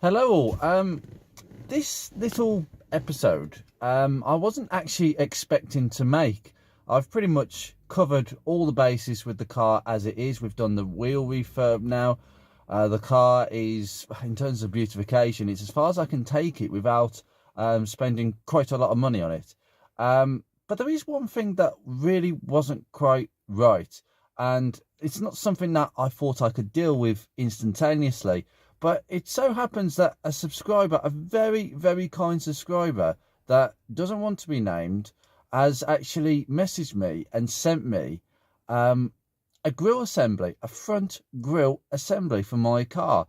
Hello all. This little episode, I wasn't actually expecting to make. I've pretty much covered all the bases with the car as it is. We've done the wheel refurb now. The car is, in terms of beautification, it's as far as I can take it without spending quite a lot of money on it. But there is one thing that really wasn't quite right, and it's not something that I thought I could deal with instantaneously. But it so happens that a subscriber, a very, very kind subscriber that doesn't want to be named, has actually messaged me and sent me a grill assembly, a front grill assembly for my car.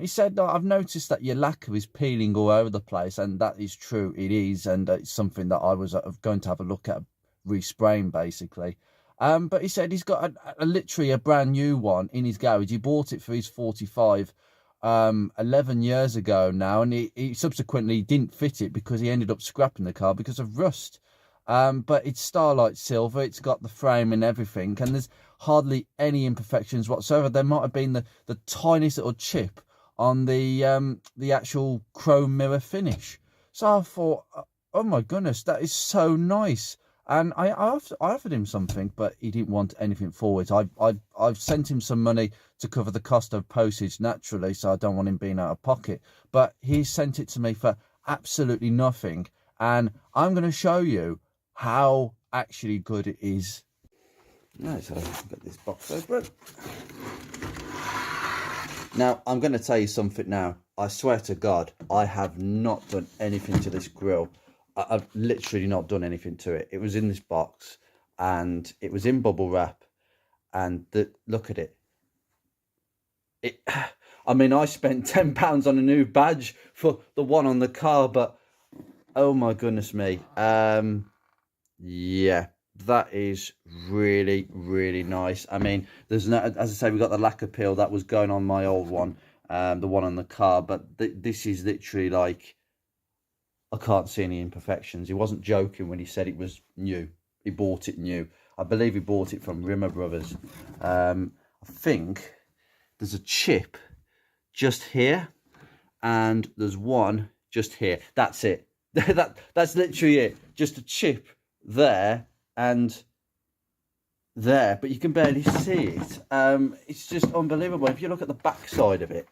He said, I've noticed that your lacquer is peeling all over the place, and that is true, it is, and it's something that I was going to have a look at, respraying basically. But he said he's got literally a brand new one in his garage. He bought it for his 45 11 years ago now, and he subsequently didn't fit it because he ended up scrapping the car because of rust. But it's Starlight Silver, it's got the frame and everything, and there's hardly any imperfections whatsoever. There might have been the tiniest little chip on the actual chrome mirror finish. So I thought, oh my goodness, that is so nice. And I offered him something, but he didn't want anything for it. I've sent him some money to cover the cost of postage naturally, so I don't want him being out of pocket. But he sent it to me for absolutely nothing. And I'm going to show you how actually good it is. Right, so I've got this box open. Now, I'm going to tell you something now. I swear to God, I have not done anything to this grill. I've literally not done anything to it. It was in this box and it was in bubble wrap, and look at it. I mean, I spent £10 on a new badge for the one on the car, but oh my goodness me. Yeah, that is really, really nice. I mean, there's no, as I say, we got the lacquer peel that was going on my old one, the one on the car, but this is literally like, I can't see any imperfections. He wasn't joking when he said it was new. He bought it new. I believe he bought it from Rimmer Brothers. I think there's a chip just here, and there's one just here. That's it. That's literally it. Just a chip there and there, but you can barely see it. It's just unbelievable. If you look at the back side of it,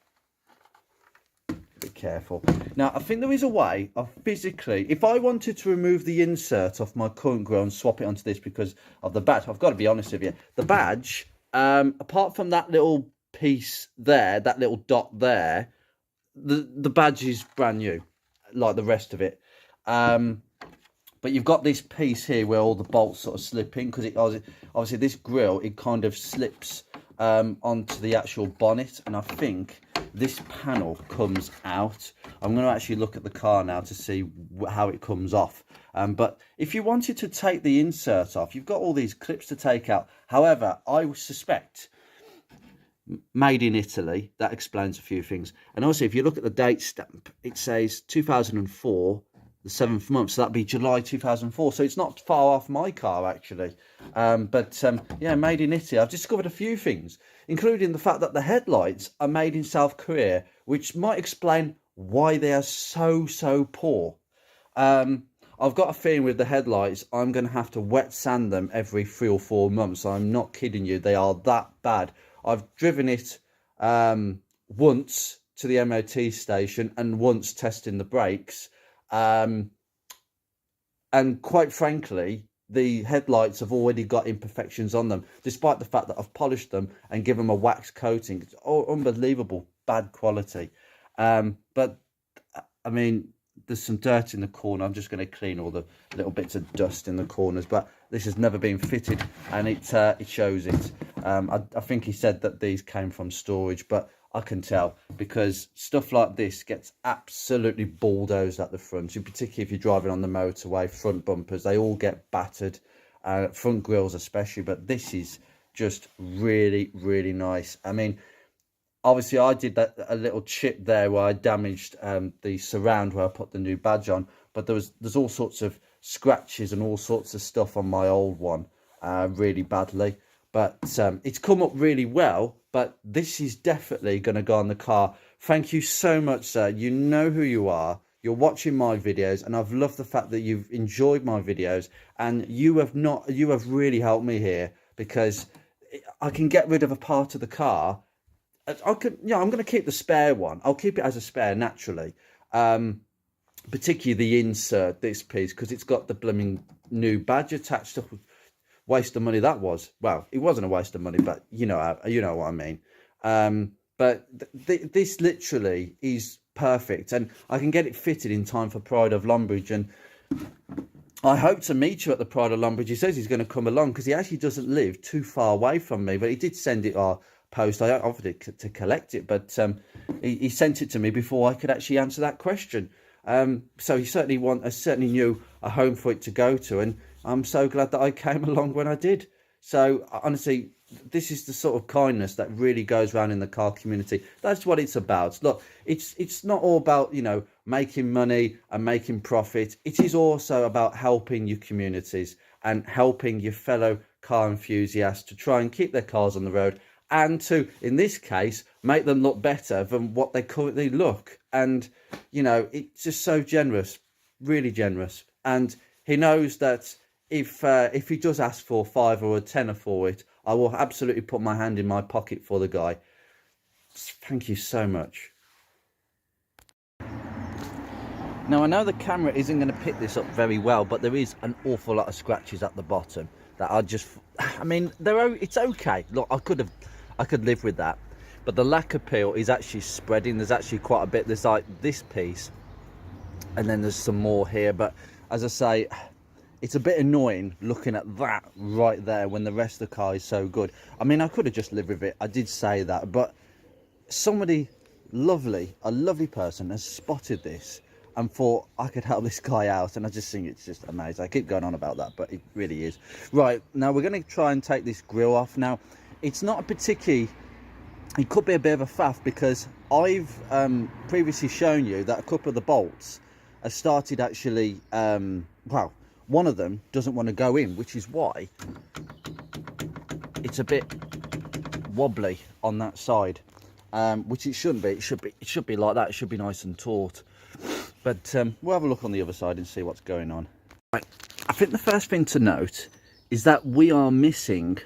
be careful. Now, I think there is a way of physically, if I wanted to remove the insert off my current grill and swap it onto this because of the badge, I've got to be honest with you, the badge, apart from that little piece there, that little dot there, the badge is brand new, like the rest of it. But you've got this piece here where all the bolts sort of slip in, because obviously this grill, it kind of slips onto the actual bonnet, and I think this panel comes out. I'm going to actually look at the car now to see how it comes off. But if you wanted to take the insert off, you've got all these clips to take out. However, I suspect made in Italy, that explains a few things. And also, if you look at the date stamp, it says 2004, the 7th month, so that'd be July 2004. So it's not far off my car, actually. Yeah, made in Italy. I've discovered a few things, including the fact that the headlights are made in South Korea, which might explain why they are so poor. I've got a feeling with the headlights, I'm going to have to wet sand them every 3 or 4 months. I'm not kidding you. They are that bad. I've driven it once to the MOT station and once testing the brakes. And quite frankly, the headlights have already got imperfections on them, despite the fact that I've polished them and given them a wax coating. It's all unbelievable bad quality. But I mean, there's some dirt in the corner. I'm just going to clean all the little bits of dust in the corners, but this has never been fitted, and it shows it. I think he said that these came from storage, but I can tell, because stuff like this gets absolutely bulldozed at the front, particularly if you're driving on the motorway. Front bumpers, they all get battered, front grills especially, but this is just really, really nice. I mean, obviously I did a little chip there where I damaged the surround where I put the new badge on, but there's all sorts of scratches and all sorts of stuff on my old one really badly. But it's come up really well, but this is definitely going to go on the car. Thank you so much, sir. You know who you are. You're watching my videos, and I've loved the fact that you've enjoyed my videos, and you have really helped me here, because I can get rid of a part of the car. I'm going to keep the spare one. I'll keep it as a spare naturally. Particularly the insert, this piece, because it's got the blooming new badge attached to. Waste of money that was. Well, it wasn't a waste of money, but you know what I mean. But this literally is perfect, and I can get it fitted in time for Pride of Longbridge, and I hope to meet you at the Pride of Longbridge. He says he's going to come along, because he actually doesn't live too far away from me, but he did send it our post. I offered it to collect it, but he sent it to me before I could actually answer that question. So he certainly knew a home for it to go to, and I'm so glad that I came along when I did. So honestly, this is the sort of kindness that really goes around in the car community. That's what it's about. Look, it's not all about, you know, making money and making profit. It is also about helping your communities and helping your fellow car enthusiasts to try and keep their cars on the road, and to, in this case, make them look better than what they currently look. And, you know, it's just so generous, really generous. And he knows that if he does ask for $5 or $10 for it, I will absolutely put my hand in my pocket for the guy. Thank you so much. Now, I know the camera isn't going to pick this up very well, but there is an awful lot of scratches at the bottom that I mean, it's okay. Look, I could live with that. But the lacquer peel is actually spreading. There's actually quite a bit. There's like this piece, and then there's some more here. But as I say, it's a bit annoying looking at that right there when the rest of the car is so good. I mean, I could have just lived with it. I did say that, but somebody lovely, a lovely person has spotted this and thought I could help this guy out, and I just think it's just amazing. I keep going on about that, but it really is. Right, now we're going to try and take this grille off. Now, it's not a particularly, it could be a bit of a faff, because I've previously shown you that a couple of the bolts have started actually, well, one of them doesn't want to go in, which is why it's a bit wobbly on that side, which it shouldn't be. It should be like that. It should be nice and taut. But we'll have a look on the other side and see what's going on. Right. I think the first thing to note is that we are missing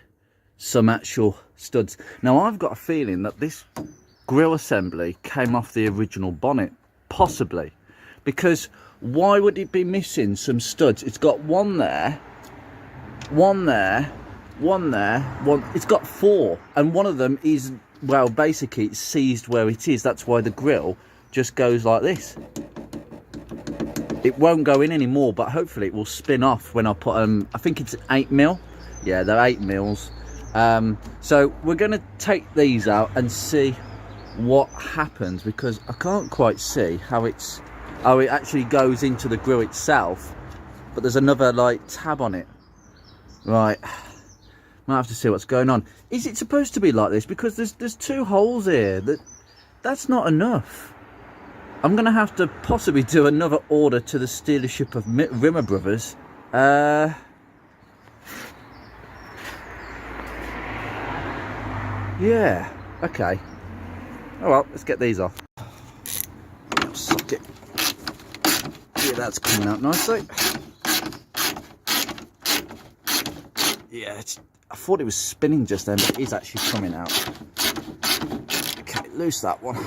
some actual studs. Now, I've got a feeling that this grille assembly came off the original bonnet, possibly, because why would it be missing some studs? It's got one there, one there, one there, one. It's got four, and one of them is, well, basically it's seized where it is. That's why the grille just goes like this. It won't go in anymore, but hopefully it will spin off when I put I think it's 8mm. Yeah, they're 8mm. So we're going to take these out and see what happens, because I can't quite see how it actually goes into the grille itself, but there's another like tab on it. Right, might have to see what's going on. Is it supposed to be like this? Because there's two holes here. That's not enough. I'm going to have to possibly do another order to the dealership of Rimmer Brothers. Yeah, okay. Oh well, let's get these off. Socket. Yeah, that's coming out nicely. Yeah, I thought it was spinning just then, but it is actually coming out. Okay, loose that one.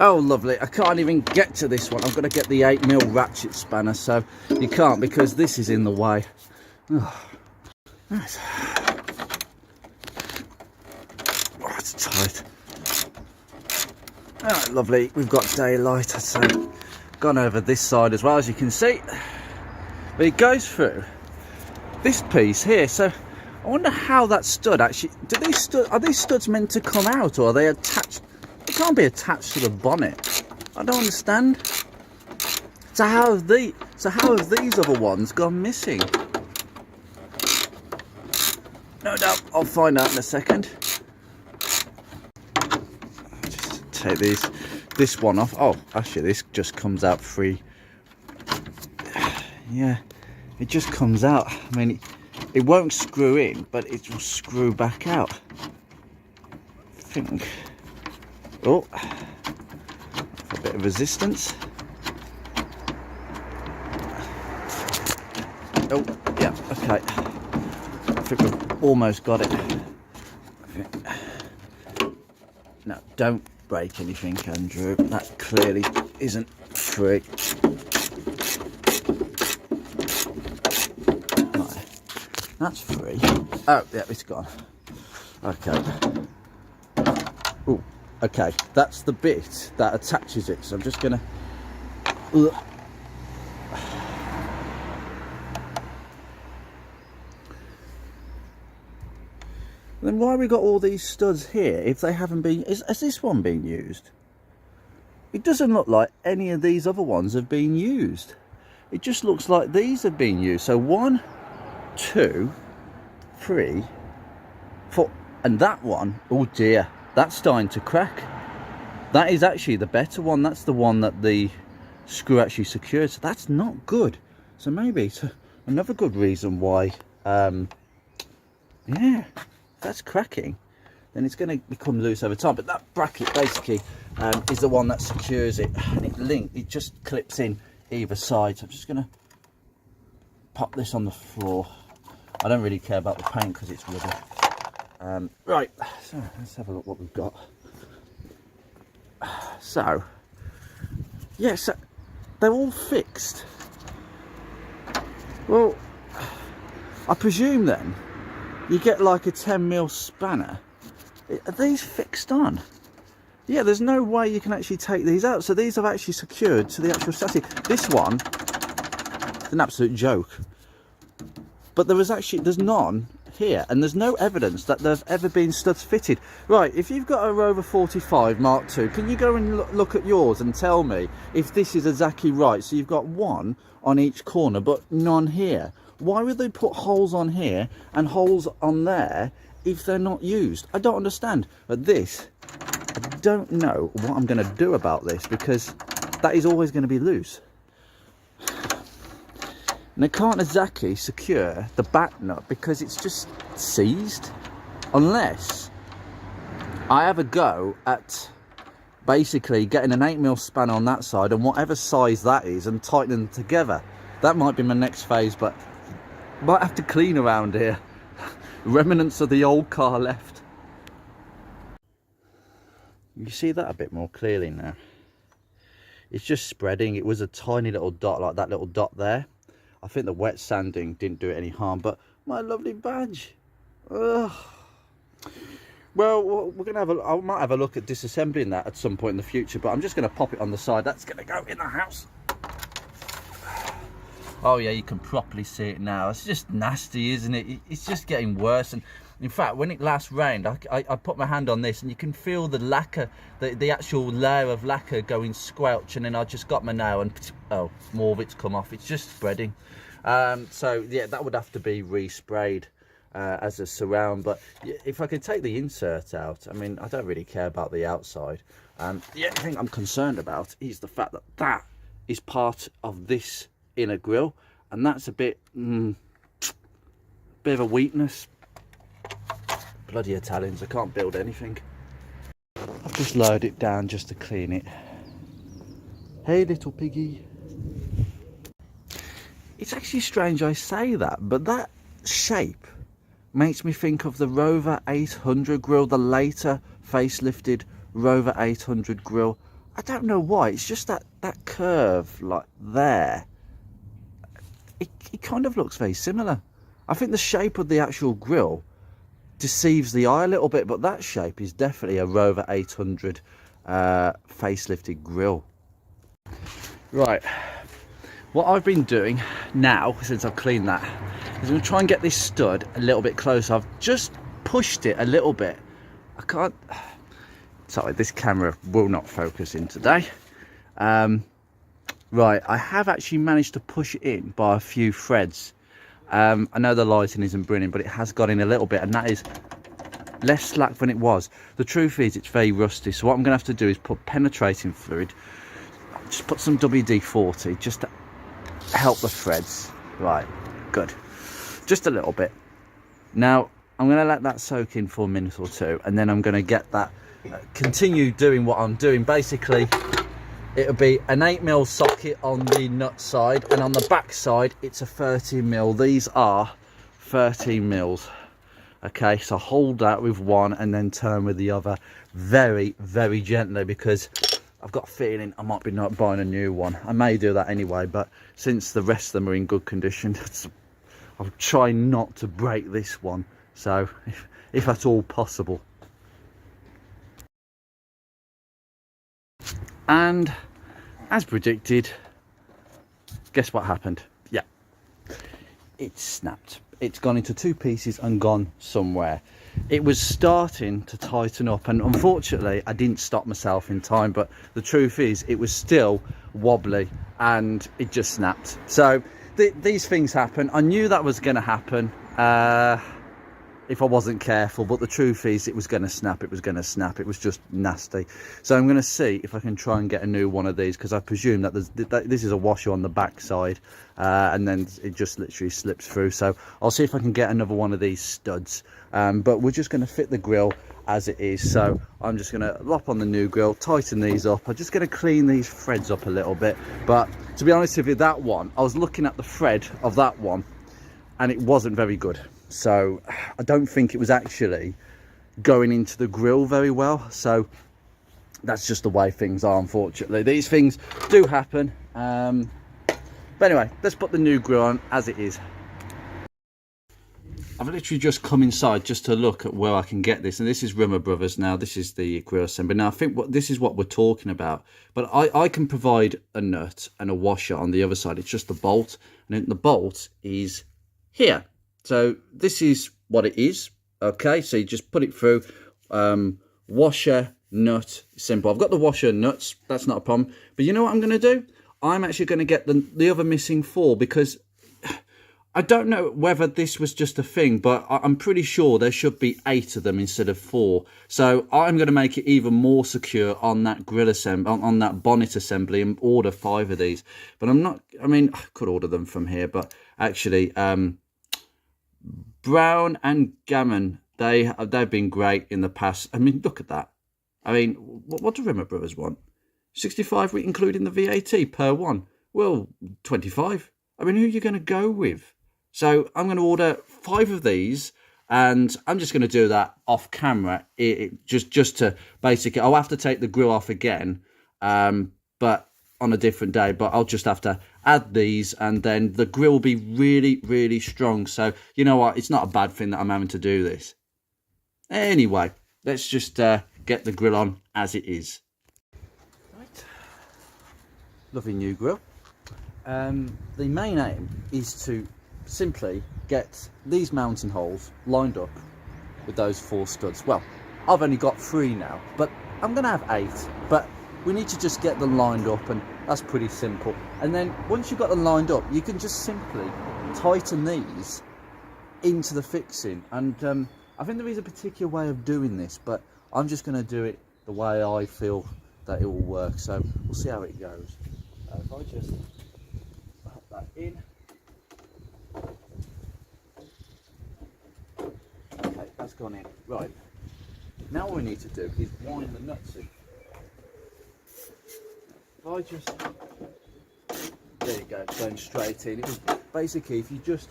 Oh, lovely. I can't even get to this one. I've got to get the 8mm ratchet spanner, so you can't, because this is in the way. Oh, nice. Oh, it's tight. All right, lovely. We've got daylight, I'd say. Gone over this side as well, as you can see. But it goes through this piece here. So I wonder how that stud actually... Are these studs meant to come out, or are they attached? It can't be attached to the bonnet. I don't understand. So how have these other ones gone missing? No doubt I'll find out in a second. Just take this one off. Oh, actually this just comes out free. Yeah, it just comes out. I mean, it won't screw in, but it will screw back out. think, oh, a bit of resistance. Oh, yeah, okay. I think we've almost got it. No, don't break anything, Andrew. That clearly isn't free. Right. That's free. Oh, yeah, it's gone. Okay. Oh, okay. That's the bit that attaches it. So I'm just gonna. Then why have we got all these studs here if they haven't been... Has this one been used? It doesn't look like any of these other ones have been used. It just looks like these have been used. So 1, 2, 3, 4... And that one, oh dear, that's starting to crack. That is actually the better one. That's the one that the screw actually secured. So that's not good. So maybe it's another good reason why... yeah... that's cracking, then it's going to become loose over time. But that bracket basically is the one that secures it, and it just clips in either side. So I'm just going to pop this on the floor. I don't really care about the paint because it's rubber. Right, so let's have a look what we've got. So yeah, so they're all fixed. Well, I presume then you get like a 10mm spanner. Are these fixed on? Yeah, there's no way you can actually take these out. So these have actually secured to the actual chassis. This one is an absolute joke. But there's none here, and there's no evidence that there've ever been studs fitted. Right, if you've got a Rover 45 Mark II, can you go and look at yours and tell me if this is exactly right? So you've got one on each corner, but none here. Why would they put holes on here and holes on there if they're not used? I don't understand. But this, I don't know what I'm going to do about this, because that is always going to be loose. And they can't exactly secure the back nut because it's just seized. Unless I have a go at basically getting an 8mm spanner on that side and whatever size that is and tightening them together. That might be my next phase, but might have to clean around here. Remnants of the old car left. You see that a bit more clearly now. It's just spreading. It was a tiny little dot, like that little dot there. I think the wet sanding didn't do it any harm, but my lovely badge. Ugh. Well, we're gonna have I might have a look at disassembling that at some point in the future, but I'm just gonna pop it on the side. That's gonna go in the house. Oh yeah, you can properly see it now. It's just nasty, isn't it? It's just getting worse. And in fact, when it last rained, I put my hand on this and you can feel the lacquer, the actual layer of lacquer going squelch. And then I just got my nail and oh, more of it's come off. It's just spreading. So yeah, that would have to be resprayed as a surround. But if I could take the insert out, I mean, I don't really care about the outside. The only thing I'm concerned about is the fact that that is part of this inner grill, and that's a bit of a weakness. Bloody Italians, I can't build anything. I've just lowered it down just to clean it. Hey little piggy. It's actually strange I say that, but that shape makes me think of the Rover 800 grill, the later facelifted Rover 800 grill. I don't know why, it's just that curve like there. It kind of looks very similar. I think the shape of the actual grill deceives the eye a little bit, but that shape is definitely a Rover 800 facelifted grill. Right, what I've been doing now, since I've cleaned that, is I'm going to try and get this stud a little bit closer. I've just pushed it a little bit. I can't... Sorry, this camera will not focus in today. Right, I have actually managed to push it in by a few threads. I know the lighting isn't brilliant, but it has got in a little bit, and that is less slack than it was. The truth is, it's very rusty, so what I'm going to have to do is put penetrating fluid, just put some WD-40, just to help the threads. Right, good. Just a little bit. Now, I'm going to let that soak in for a minute or two, and then I'm going to get that continue doing what I'm doing. Basically, it'll be an 8mm socket on the nut side, and on the back side it's a 13mm. These are 13mm. Okay, so hold that with one and then turn with the other very, very gently, because I've got a feeling I might be not buying a new one. I may do that anyway, but since the rest of them are in good condition, I'll try not to break this one, so if at all possible. And as predicted, guess what happened? Yeah, it snapped. It's gone into two pieces and gone somewhere. It was starting to tighten up, and unfortunately I didn't stop myself in time, but the truth is it was still wobbly and it just snapped. So these things happen. I knew that was going to happen if I wasn't careful, but the truth is it was going to snap. It was going to snap. It was just nasty. So I'm going to see if I can try and get a new one of these, because I presume that this is a washer on the back side, and then it just literally slips through. So I'll see if I can get another one of these studs, but we're just going to fit the grill as it is. So I'm just going to lop on the new grill, tighten these up. I'm just going to clean these threads up a little bit. But to be honest with you, that one, I was looking at the thread of that one and it wasn't very good. So I don't think it was actually going into the grill very well. So that's just the way things are, unfortunately. These things do happen. But anyway, let's put the new grill on as it is. I've literally just come inside just to look at where I can get this, and this is Rimmer Brothers. Now this is the grill assembly. Now I think this is what we're talking about, but I can provide a nut and a washer on the other side. It's just the bolt, and then the bolt is here. So this is what it is. Okay, so you just put it through, washer, nut, simple. I've got the washer and nuts, that's not a problem. But you know what I'm going to do? I'm actually going to get the other missing four, because I don't know whether this was just a thing, but I'm pretty sure there should be 8 of them instead of 4. So I'm going to make it even more secure on that grill assembly, on that bonnet assembly, and order 5 of these. But I'm not, I mean, I could order them from here, but actually, Brown and Gammon, they've been great in the past. I mean, look at that. I mean, what do Rimmer Brothers want? 65, including the VAT per one. Well, 25. I mean, who are you going to go with? So I'm going to order 5 of these, and I'm just going to do that off camera. Just to basically, I'll have to take the grill off again, but on a different day. But I'll just have to add these, and then the grill will be really, really strong. So you know what? It's not a bad thing that I'm having to do this. Anyway, let's just get the grill on as it is. Right, lovely new grill. The main aim is to simply get these mounting holes lined up with those 4 studs. Well, I've only got 3 now, but I'm going to have 8. But we need to just get them lined up, and that's pretty simple. And then once you've got them lined up, you can just simply tighten these into the fixing. And I think there is a particular way of doing this, but I'm just going to do it the way I feel that it will work. So we'll see how it goes. If I just pop that in. Okay, that's gone in. Right. Now what we need to do is wind the nuts in. If I just, there you go, it's going straight in. It was basically, if you just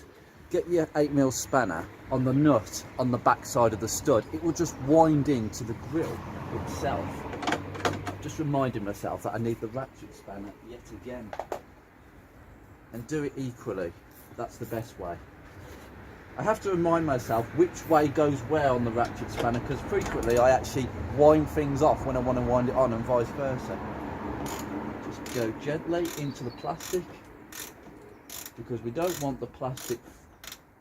get your 8mm spanner on the nut on the back side of the stud, it will just wind into the grill itself. Just reminding myself that I need the ratchet spanner yet again, and do it equally. That's the best way. I have to remind myself which way goes where on the ratchet spanner, because frequently I actually wind things off when I want to wind it on, and vice versa. Just go gently into the plastic, because we don't want the plastic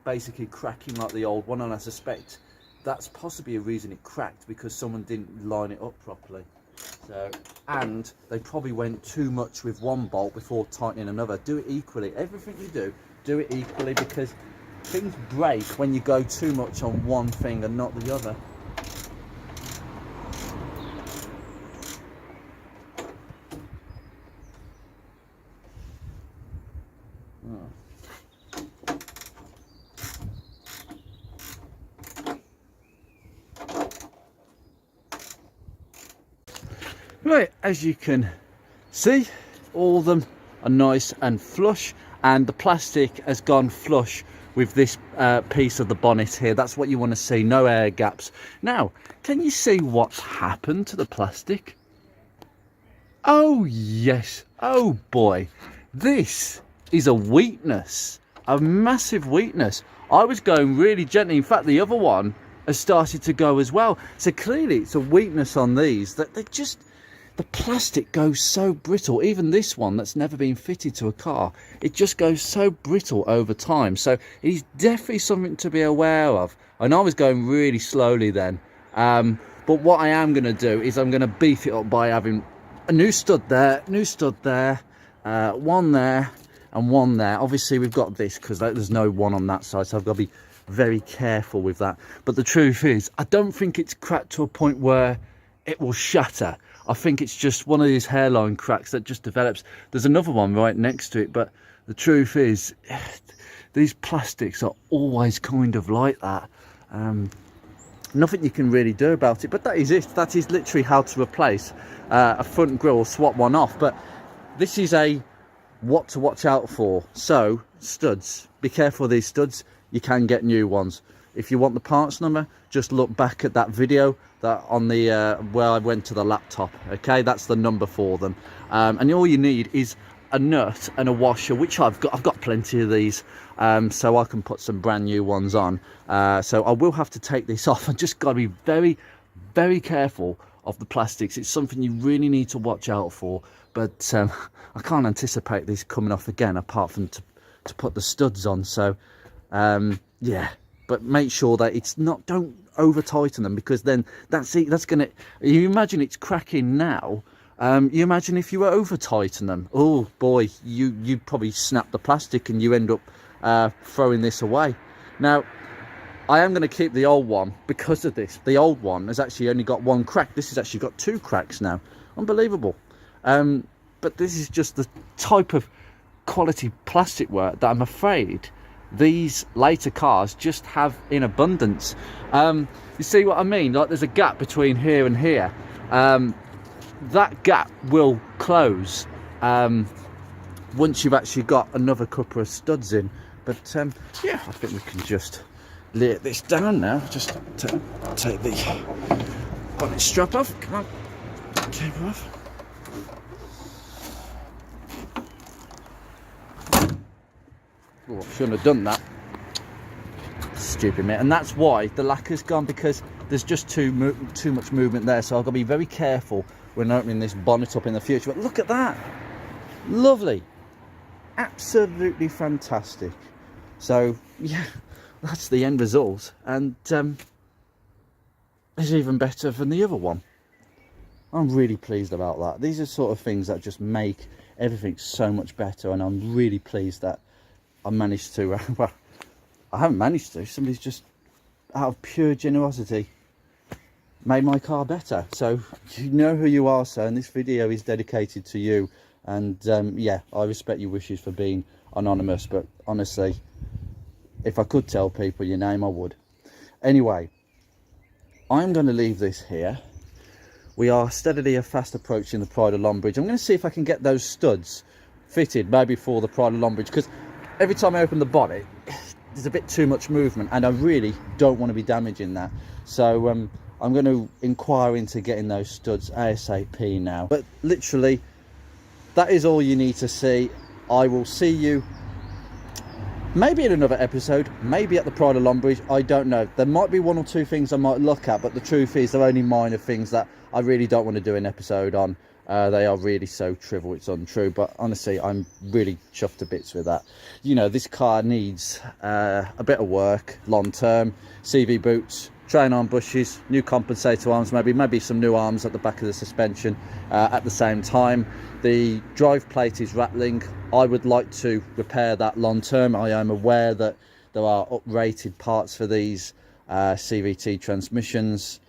basically cracking like the old one, and I suspect that's possibly a reason it cracked, because someone didn't line it up properly. So, and they probably went too much with one bolt before tightening another. Do it equally. Everything you do it equally, because things break when you go too much on one thing and not the other. Right, as you can see, all of them are nice and flush, and the plastic has gone flush with this piece of the bonnet here. That's what you want to see, no air gaps. Now, can you see what's happened to the plastic? Oh yes, oh boy, this is a weakness, a massive weakness. I was going really gently. In fact, the other one has started to go as well. So clearly it's a weakness on these, that they just, the plastic goes so brittle. Even this one that's never been fitted to a car, it just goes so brittle over time. So it's definitely something to be aware of. And I was going really slowly then. But what I am going to do is I'm going to beef it up by having a new stud there, one there and one there. Obviously we've got this because there's no one on that side, so I've got to be very careful with that. But the truth is, I don't think it's cracked to a point where it will shatter. I think it's just one of these hairline cracks that just develops. There's another one right next to it, but the truth is, these plastics are always kind of like that. Nothing you can really do about it, but that is it. That is literally how to replace a front grille, swap one off. But this is a what to watch out for. So studs, be careful of these studs. You can get new ones. If you want the parts number, just look back at that video that on the where I went to the laptop. Okay, that's the number for them. And all you need is a nut and a washer, which I've got plenty of these, so I can put some brand new ones on. So I will have to take this off. I just got to be very, very careful of the plastics. It's something you really need to watch out for, but I can't anticipate these coming off again, apart from to put the studs on. So yeah, but make sure that it's not, don't over tighten them, because then that's it, that's gonna, you imagine it's cracking now. You imagine if you were over tighten them, oh boy, you'd probably snap the plastic and you end up throwing this away. Now I am going to keep the old one because of this. The old one has actually only got one crack. This has actually got two cracks now. Unbelievable. But this is just the type of quality plastic work that I'm afraid these later cars just have in abundance. You see what I mean? Like there's a gap between here and here. That gap will close once you've actually got another couple of studs in. But yeah, I think we can just lay this down now. Just take the bonnet strap off. Come on, keep it off. Oh, I shouldn't have done that. Stupid mate. And that's why the lacquer's gone, because there's just too much movement there. So I've got to be very careful when opening this bonnet up in the future. But look at that, lovely, absolutely fantastic. So yeah, that's the end result, and it's even better than the other one. I'm really pleased about that. These are sort of things that just make everything so much better, and I'm really pleased that I managed to well, I haven't managed to, somebody's just out of pure generosity made my car better. So you know who you are, sir, and this video is dedicated to you. And yeah, I respect your wishes for being anonymous, but honestly, if I could tell people your name, I would. Anyway, I'm going to leave this here. We are steadily fast approaching the Pride of Longbridge. I'm going to see if I can get those studs fitted maybe for the Pride of Longbridge, because every time I open the bonnet there's a bit too much movement and I really don't want to be damaging that. So I'm going to inquire into getting those studs ASAP now. But literally, that is all you need to see. I will see you maybe in another episode, maybe at the Pride of Longbridge. I don't know. There might be one or two things I might look at, but the truth is they're only minor things that I really don't want to do an episode on. They are really so trivial, it's untrue. But honestly, I'm really chuffed to bits with that. You know, this car needs a bit of work long term. CV boots, train arm bushes, new compensator arms, maybe some new arms at the back of the suspension at the same time. The drive plate is rattling. I would like to repair that long term. I am aware that there are uprated parts for these CVT transmissions,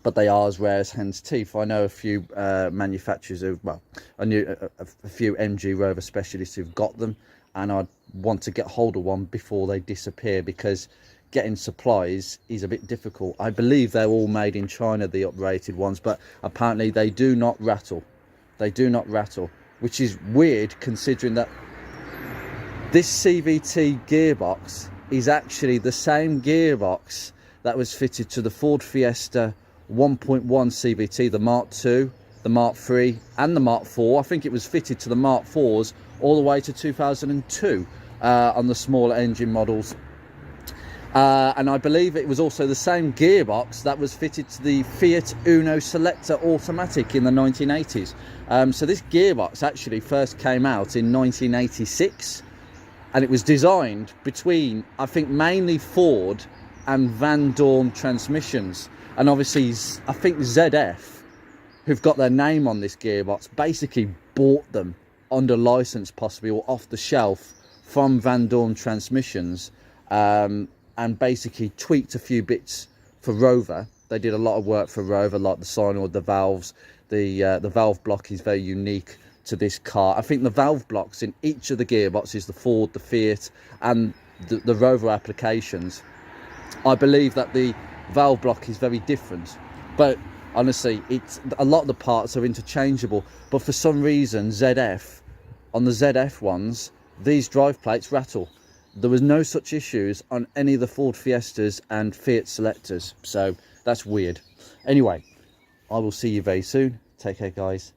but they are as rare as hen's teeth. I know a few manufacturers who, well, I knew a few MG Rover specialists who've got them, and I'd want to get hold of one before they disappear, because getting supplies is a bit difficult. I believe they're all made in China, the uprated ones, but apparently they do not rattle. They do not rattle, which is weird considering that this CVT gearbox is actually the same gearbox that was fitted to the Ford Fiesta 1.1 CVT, the Mark II, the Mark III and the Mark IV. I think it was fitted to the Mark IVs all the way to 2002 on the smaller engine models. And I believe it was also the same gearbox that was fitted to the Fiat Uno Selector automatic in the 1980s. So this gearbox actually first came out in 1986, and it was designed between, I think, mainly Ford and Van Dorn transmissions. And obviously, I think ZF, who've got their name on this gearbox, basically bought them under license, possibly, or off the shelf from Van Dorn transmissions, and basically tweaked a few bits for Rover. They did a lot of work for Rover, like the solenoid, the valves. The valve block is very unique to this car. I think the valve blocks in each of the gearboxes, the Ford, the Fiat and the Rover applications, I believe that the valve block is very different, but honestly, it's a lot of the parts are interchangeable. But for some reason, ZF, on the ZF ones, these drive plates rattle. There was no such issues on any of the Ford Fiestas and Fiat Selectors, so that's weird. Anyway, I will see you very soon. Take care, guys.